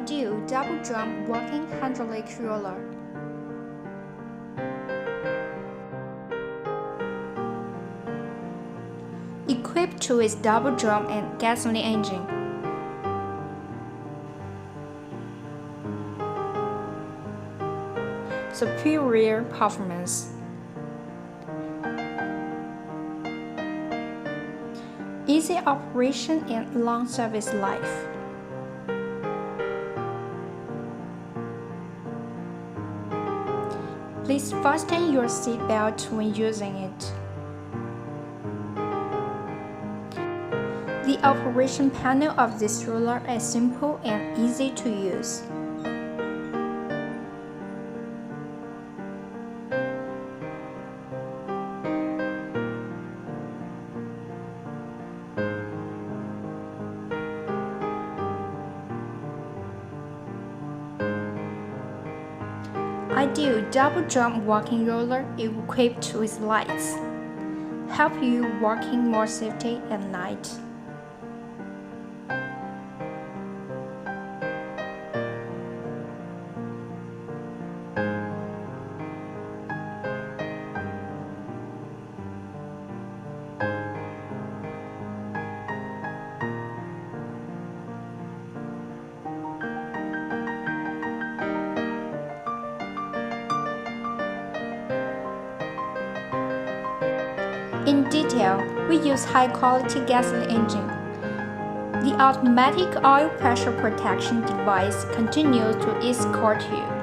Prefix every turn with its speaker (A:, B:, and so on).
A: Ideal double drum walking hydraulic roller. Equipped with double drum and gasoline engine. Superior performance. Easy operation and long service life. Please fasten your seatbelt when using it. The operation panel of this roller is simple and easy to use. Ideal double drum walking roller equipped with lights. Help you walking more safety at night. In detail, we use high-quality gasoline engine. The automatic oil pressure protection device continues to escort you.